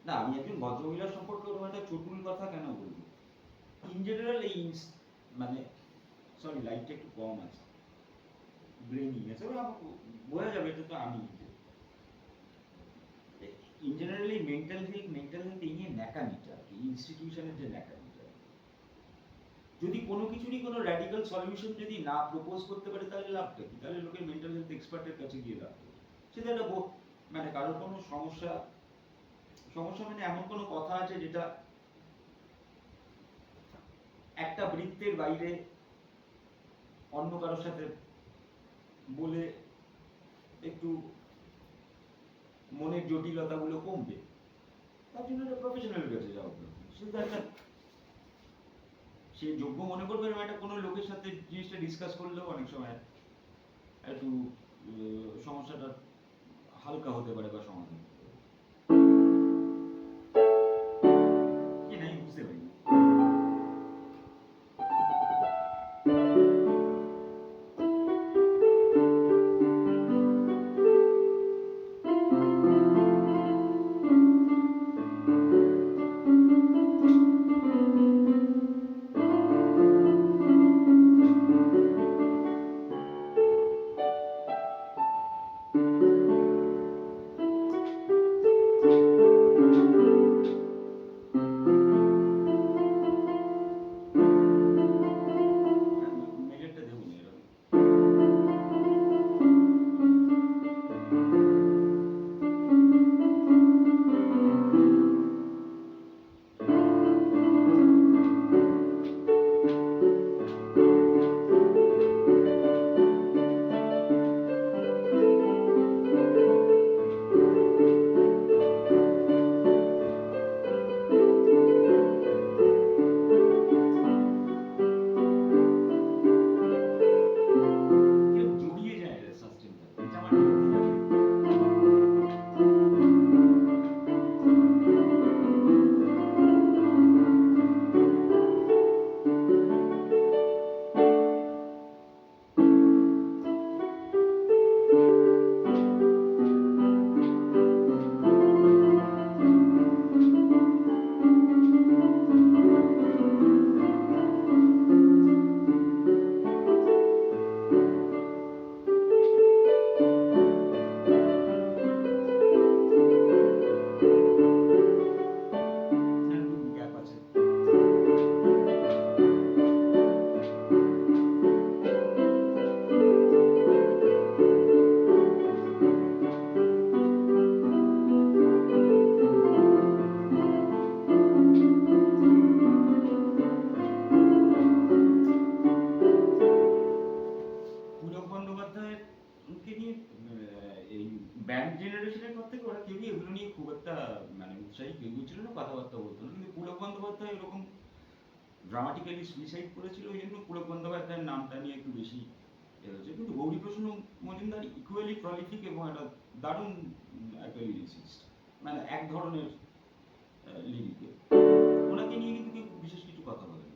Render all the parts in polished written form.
না, আমি একজন ভদ্রমহিলা সম্পর্কে ওরকম একটা চটুল কথা কেন বলবো? ইন জেনারেল এই মানে সরি, লাইটটা একটু কম আছে, ব্রেনি আছে, ওরা বোঝা যাবে, এটা তো আমি ইন জেনারেল এই মেন্টাল হেলথ এই নিয়ে ন্যাকামিটা আর কি, ইনস্টিটিউশনের যে ন্যাকামিটা। যদি কোনো কিছুরই কোনো র্যাডিক্যাল সলিউশন যদি না প্রপোজ করতে পারে তাহলে লাভটা কি? তাহলে লোকের মেন্টাল হেলথ এক্সপার্টের কাছে গিয়ে লাভ কি? সেটা একটা মানে কারোর কোনো সমস্যা সমস্যা মানে এমন কোনো কথা আছে যেটা একটা বৃত্তের বাইরে অন্য কারোর সাথে বলে একটু মনের জটিলতাগুলো কমবে, তার জন্য একটা প্রফেশনালের কাছে যাওয়া প্রয়োজন। সেটা একটা সে যোগ্য মনে করবে এরকম একটা কোনো লোকের সাথে জিনিসটা ডিসকাস করলেও অনেক সময় একটু সমস্যাটা হালকা হতে পারে বা সমাধান হতে পারে। কি না, আমি বুঝতে পারি না। মেজরটা দেখুন এরকম। কেউ জড়িয়ে যায় সাস্টেনটা, এটা আমার বিরক্তি লাগে। একটু গ্যাপ আছে। পুলক বন্দ্যোপাধ্যায়কে নিয়ে এই ব্যান্ড জেনারেশনের পর থেকে ওরা কেউই এগুলো নিয়ে খুব একটা মানে উৎসাহী কেউ ছিল না, কথাবার্তা বলতো না। কিন্তু পুলক বন্দ্যোপাধ্যায় এরকম ড্রামাটিক্যালি সুইসাইড করেছিল, ওই জন্য পুলক বন্দ্যোপাধ্যায়ের নামটা নিয়ে একটু বেশি হয়েছে। কিন্তু গৌরীপ্রসন্ন মজুমদার ইকুয়ালি প্রলিফিক এবং একটা দারুণ একটা লিরিসিস্ট, মানে এক ধরনের লিরিকে, ওনাকে নিয়ে কিন্তু কেউ বিশেষ কিছু কথা বলেনি।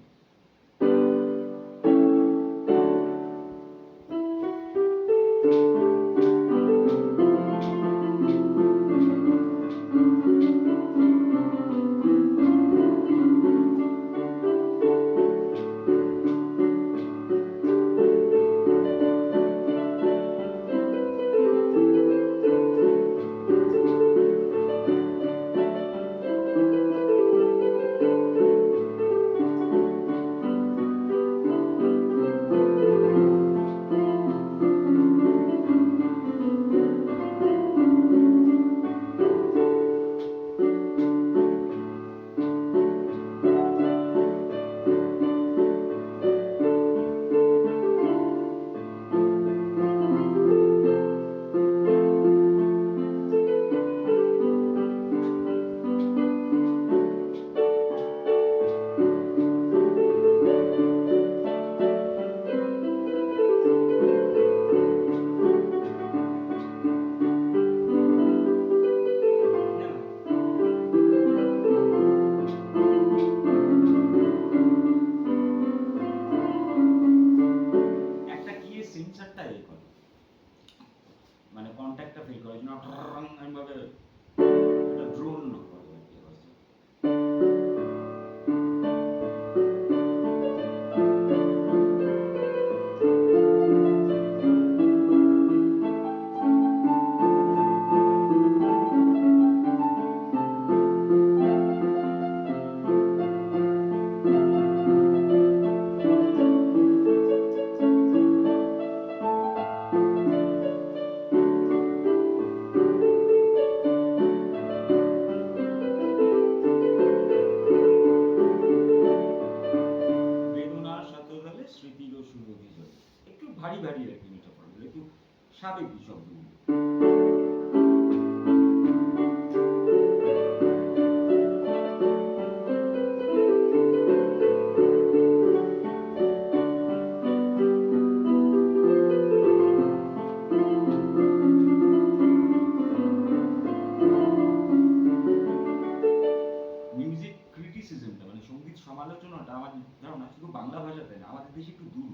সমালোচনাটা আমার ধারণা শুধু বাংলা ভাষাতে না, আমাদের দেশে একটু দূর।